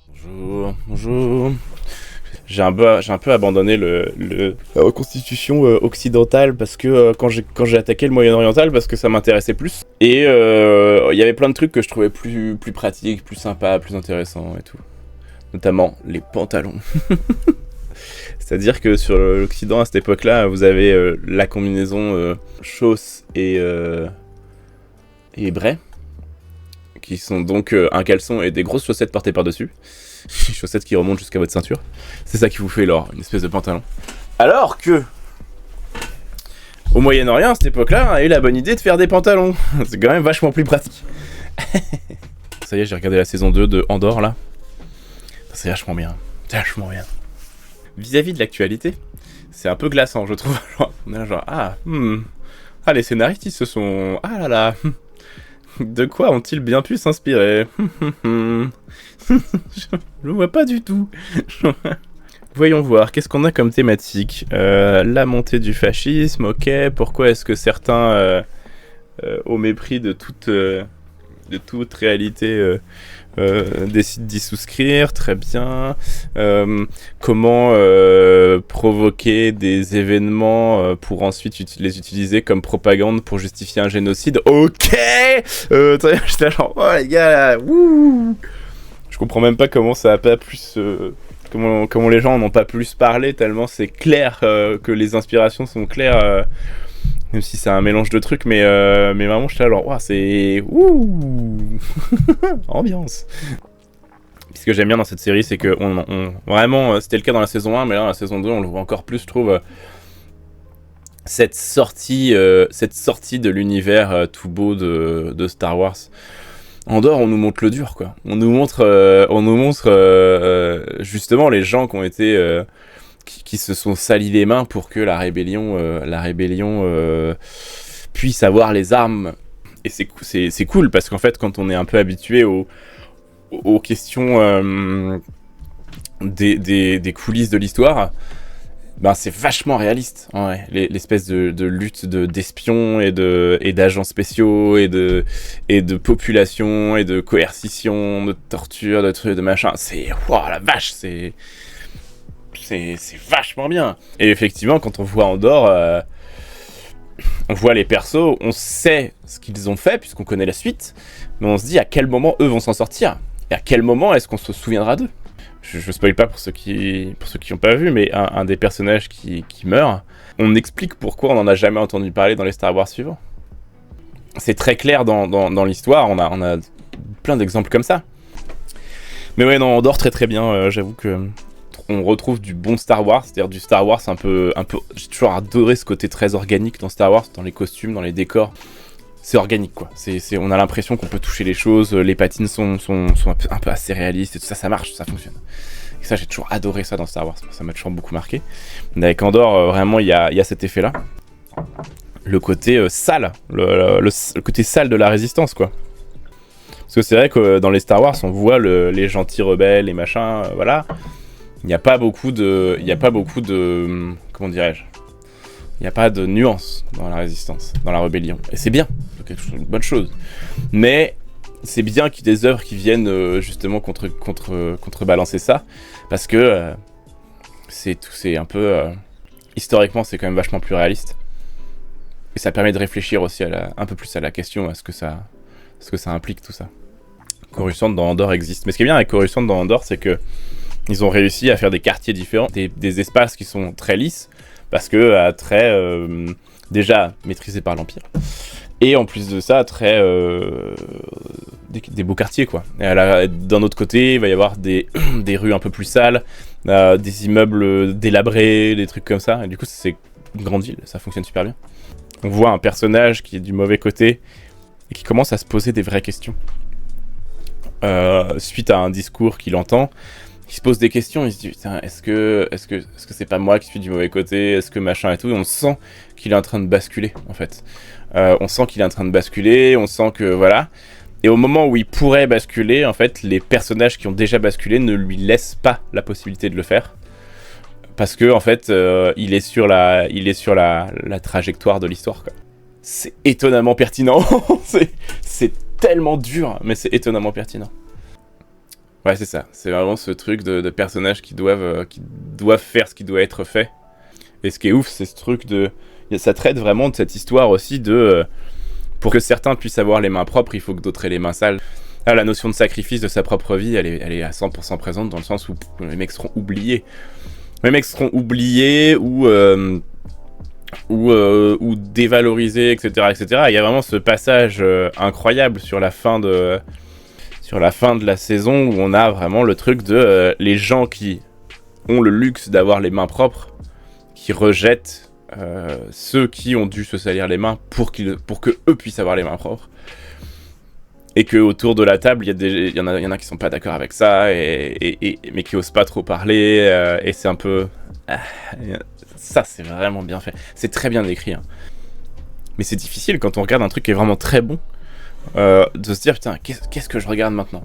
Bonjour, bonjour. J'ai un peu abandonné la reconstitution occidentale parce que quand j'ai attaqué le Moyen-Oriental parce que ça m'intéressait plus. Et il y avait plein de trucs que je trouvais plus pratiques, plus sympas, plus intéressants et tout. Notamment les pantalons. C'est-à-dire que sur l'Occident à cette époque-là, vous avez la combinaison chausse et bray, qui sont donc un caleçon et des grosses chaussettes portées par-dessus. Chaussettes qui remontent jusqu'à votre ceinture. C'est ça qui vous fait alors une espèce de pantalon. Alors que au Moyen-Orient, à cette époque-là, on a eu la bonne idée de faire des pantalons. C'est quand même vachement plus pratique. Ça y est, j'ai regardé la saison 2 de Andorre là. C'est vachement bien. C'est vachement bien. Vis-à-vis de l'actualité, c'est un peu glaçant, je trouve. On est là genre, ah, les scénaristes, ils se sont... Ah là là. De quoi ont-ils bien pu s'inspirer? Je vois pas du tout. Voyons voir, qu'est-ce qu'on a comme thématique? La montée du fascisme, ok. Pourquoi est-ce que certains, au mépris de toute réalité, décident d'y souscrire? Très bien. Comment provoquer des événements pour ensuite les utiliser comme propagande pour justifier un génocide? Ok. J'étais genre, oh les gars, là, wouh. Je comprends même pas comment ça a pas plus... comment les gens en ont pas plus parlé, tellement c'est clair que les inspirations sont claires, même si c'est un mélange de trucs, mais vraiment j'étais là genre, wow, c'est... Ouh. Ambiance. Ce que j'aime bien dans cette série, c'est que vraiment, c'était le cas dans la saison 1, mais là dans la saison 2, on le voit encore plus, je trouve, cette sortie de l'univers tout beau de Star Wars. Andorre, on nous montre le dur, quoi. On nous montre justement les gens qui ont été... qui se sont salis les mains pour que la rébellion puisse avoir les armes. Et c'est cool, parce qu'en fait, quand on est un peu habitué aux questions des coulisses de l'histoire, ben c'est vachement réaliste, ouais. L'espèce de lutte d'espions et d'agents spéciaux et de population et de coercition, de torture, de trucs, de machin. C'est... Waouh, la vache, c'est vachement bien. Et effectivement, quand on voit Andorre, on voit les persos, on sait ce qu'ils ont fait, puisqu'on connaît la suite, mais on se dit à quel moment eux vont s'en sortir, et à quel moment est-ce qu'on se souviendra d'eux. Je spoil pas pour ceux qui n'ont pas vu, mais un des personnages qui meurt, on explique pourquoi on n'en a jamais entendu parler dans les Star Wars suivants. C'est très clair dans l'histoire, on a plein d'exemples comme ça. Mais ouais, non, on dort très très bien, j'avoue que on retrouve du bon Star Wars, c'est-à-dire du Star Wars un peu... J'ai toujours adoré ce côté très organique dans Star Wars, dans les costumes, dans les décors. C'est organique, quoi. On a l'impression qu'on peut toucher les choses, les patines sont un peu assez réalistes, et tout ça, ça marche, ça fonctionne. Et ça, j'ai toujours adoré ça dans Star Wars, ça m'a toujours beaucoup marqué. Mais avec Andorre, vraiment, il y a cet effet-là. Le côté sale, le côté sale de la résistance, quoi. Parce que c'est vrai que dans les Star Wars, on voit les gentils rebelles, les machins, voilà. Il n'y a pas beaucoup de... Comment dirais-je? Il n'y a pas de nuance dans la résistance, dans la rébellion. Et c'est bien, c'est une bonne chose. Mais c'est bien qu'il y ait des œuvres qui viennent justement contrebalancer ça, parce que c'est un peu... historiquement, c'est quand même vachement plus réaliste. Et ça permet de réfléchir aussi un peu plus à la question, à ce que ça implique, tout ça. Coruscant dans Andorre existe. Mais ce qui est bien avec Coruscant dans Andorre, c'est que ils ont réussi à faire des quartiers différents, des espaces qui sont très lisses, parce que déjà maîtrisés par l'Empire. Et en plus de ça, des beaux quartiers, quoi. Et d'un autre côté, il va y avoir des rues un peu plus sales, des immeubles délabrés, des trucs comme ça. Et du coup, c'est une grande ville, ça fonctionne super bien. On voit un personnage qui est du mauvais côté et qui commence à se poser des vraies questions. Suite à un discours qu'il entend, il se pose des questions, il se dit putain, est-ce que c'est pas moi qui suis du mauvais côté, est-ce que machin et tout, et on sent qu'il est en train de basculer en fait. On sent qu'il est en train de basculer, on sent que voilà. Et au moment où il pourrait basculer, en fait, les personnages qui ont déjà basculé ne lui laissent pas la possibilité de le faire. Parce que en fait, il est sur la trajectoire de l'histoire, quoi. C'est étonnamment pertinent. c'est tellement dur, mais c'est étonnamment pertinent. Ouais, c'est ça. C'est vraiment ce truc de personnages qui doivent faire ce qui doit être fait. Et ce qui est ouf, c'est ce truc de... Ça traite vraiment de cette histoire aussi de... pour que certains puissent avoir les mains propres, il faut que d'autres aient les mains sales. Ah, la notion de sacrifice de sa propre vie, elle est à 100% présente dans le sens où les mecs seront oubliés. Les mecs seront oubliés ou dévalorisés, etc., etc. Il y a vraiment ce passage incroyable sur la fin de la saison où on a vraiment le truc de les gens qui ont le luxe d'avoir les mains propres, qui rejettent ceux qui ont dû se salir les mains pour que eux puissent avoir les mains propres. Et que autour de la table, il y en a qui sont pas d'accord avec ça, mais qui osent pas trop parler, et c'est un peu... ça, c'est vraiment bien fait. C'est très bien écrit. Hein. Mais c'est difficile quand on regarde un truc qui est vraiment très bon, de se dire, putain, qu'est-ce que je regarde maintenant ?